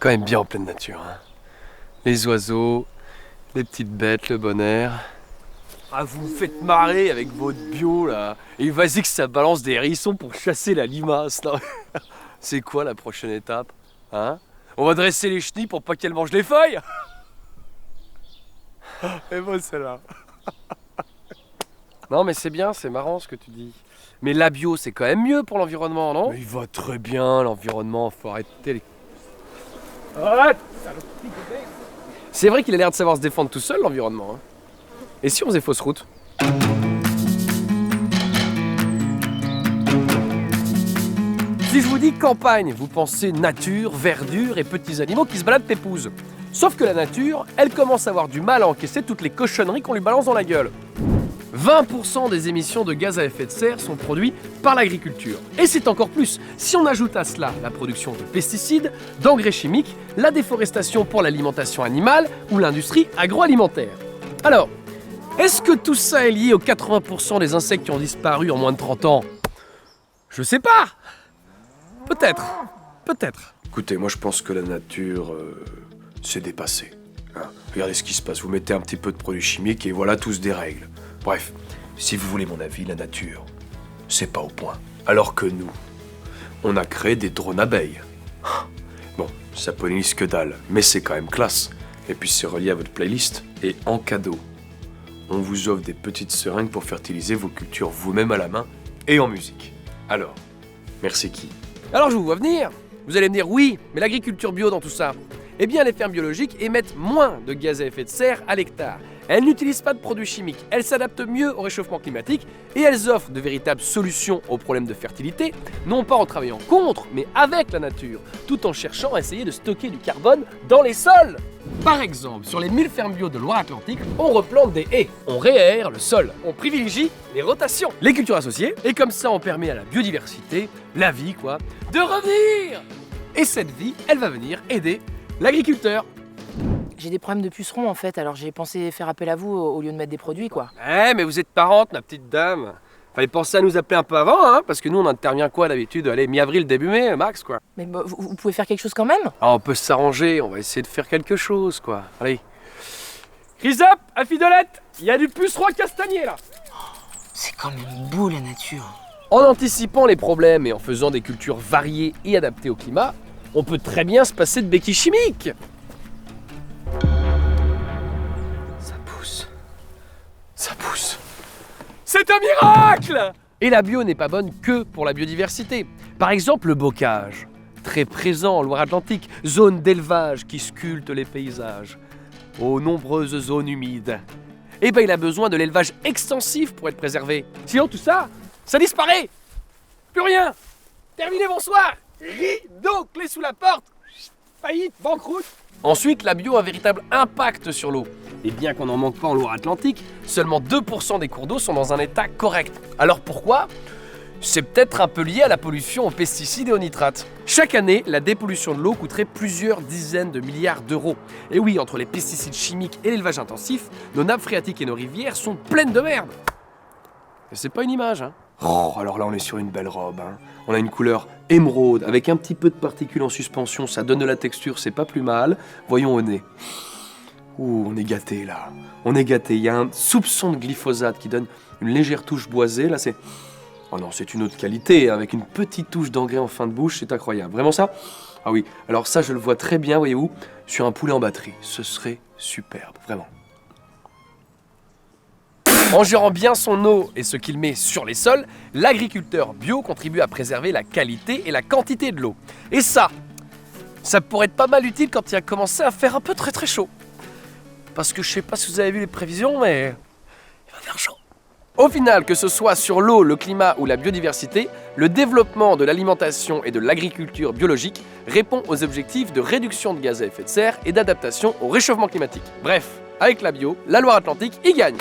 quand même bien en pleine nature. Hein. Les oiseaux, les petites bêtes, le bon air. Ah, vous me faites marrer avec votre bio là. Et vas-y que ça balance des hérissons pour chasser la limace. C'est quoi la prochaine étape? Hein? On va dresser les chenilles pour pas qu'elles mangent les feuilles. Et bon celle-là. Non mais c'est bien, c'est marrant ce que tu dis. Mais la bio c'est quand même mieux pour l'environnement, non? Mais il va très bien l'environnement, faut arrêter les... Arrête! C'est vrai qu'il a l'air de savoir se défendre tout seul l'environnement. Hein. Et si on faisait fausse route? Si je vous dis campagne, vous pensez nature, verdure et petits animaux qui se baladent pépouze. Sauf que la nature, elle commence à avoir du mal à encaisser toutes les cochonneries qu'on lui balance dans la gueule. 20% des émissions de gaz à effet de serre sont produites par l'agriculture. Et c'est encore plus si on ajoute à cela la production de pesticides, d'engrais chimiques, la déforestation pour l'alimentation animale ou l'industrie agroalimentaire. Alors, est-ce que tout ça est lié aux 80% des insectes qui ont disparu en moins de 30 ans? Je sais pas. Peut-être. Peut-être. Écoutez, moi je pense que la nature, c'est dépassé. Hein. Regardez ce qui se passe. Vous mettez un petit peu de produits chimiques et voilà, tout se dérègle. Bref, si vous voulez mon avis, la nature, c'est pas au point. Alors que nous, on a créé des drones abeilles. Bon, ça pollinise que dalle, mais c'est quand même classe. Et puis c'est relié à votre playlist. Et en cadeau, on vous offre des petites seringues pour fertiliser vos cultures vous-même à la main et en musique. Alors, merci qui? Alors je vous vois venir. Vous allez me dire oui, mais l'agriculture bio dans tout ça. Eh bien, les fermes biologiques émettent moins de gaz à effet de serre à l'hectare. Elles n'utilisent pas de produits chimiques, elles s'adaptent mieux au réchauffement climatique et elles offrent de véritables solutions aux problèmes de fertilité, non pas en travaillant contre, mais avec la nature, tout en cherchant à essayer de stocker du carbone dans les sols. Par exemple, sur les 1000 fermes bio de Loire-Atlantique, on replante des haies, on réaère le sol, on privilégie les rotations, les cultures associées, et comme ça on permet à la biodiversité, la vie quoi, de revenir. Et cette vie, elle va venir aider l'agriculteur. J'ai des problèmes de pucerons en fait, alors j'ai pensé faire appel à vous au lieu de mettre des produits quoi. Eh mais vous êtes parente, ma petite dame. Fallait penser à nous appeler un peu avant, hein, parce que nous on intervient quoi d'habitude? Allez, mi-avril, début mai, max quoi. Mais vous pouvez faire quelque chose quand même? Ah, on peut s'arranger, on va essayer de faire quelque chose quoi. Allez. Chrysop, à Fidolette, il y a du puceron castagnier là. C'est quand même beau la nature. En anticipant les problèmes et en faisant des cultures variées et adaptées au climat, on peut très bien se passer de béquilles chimiques. Ça pousse. Ça pousse. C'est un miracle! Et la bio n'est pas bonne que pour la biodiversité. Par exemple, le bocage. Très présent en Loire-Atlantique, zone d'élevage qui sculpte les paysages. Aux nombreuses zones humides. Eh ben, il a besoin de l'élevage extensif pour être préservé. Sinon, tout ça, ça disparaît. Plus rien. Terminé, bonsoir. Rideau, clé sous la porte. Faillite, banqueroute. Ensuite, la bio a un véritable impact sur l'eau. Et bien qu'on n'en manque pas en Loire-Atlantique, seulement 2% des cours d'eau sont dans un état correct. Alors pourquoi? C'est peut-être un peu lié à la pollution aux pesticides et aux nitrates. Chaque année, la dépollution de l'eau coûterait plusieurs dizaines de milliards d'euros. Et oui, entre les pesticides chimiques et l'élevage intensif, nos nappes phréatiques et nos rivières sont pleines de merde. Et c'est pas une image, hein. Oh, alors là on est sur une belle robe, hein. On a une couleur émeraude avec un petit peu de particules en suspension, ça donne de la texture, c'est pas plus mal. Voyons au nez. Ouh, on est gâté là. On est gâté. Il y a un soupçon de glyphosate qui donne une légère touche boisée. Là c'est... Oh non, c'est une autre qualité, avec une petite touche d'engrais en fin de bouche, c'est incroyable. Vraiment ça? Ah oui, alors ça je le vois très bien, voyez-vous, sur un poulet en batterie. Ce serait superbe, vraiment. En gérant bien son eau et ce qu'il met sur les sols, l'agriculteur bio contribue à préserver la qualité et la quantité de l'eau. Et ça pourrait être pas mal utile quand il a commencé à faire un peu très chaud. Parce que je sais pas si vous avez vu les prévisions, mais il va faire chaud. Au final, que ce soit sur l'eau, le climat ou la biodiversité, le développement de l'alimentation et de l'agriculture biologique répond aux objectifs de réduction de gaz à effet de serre et d'adaptation au réchauffement climatique. Bref, avec la bio, la Loire-Atlantique y gagne.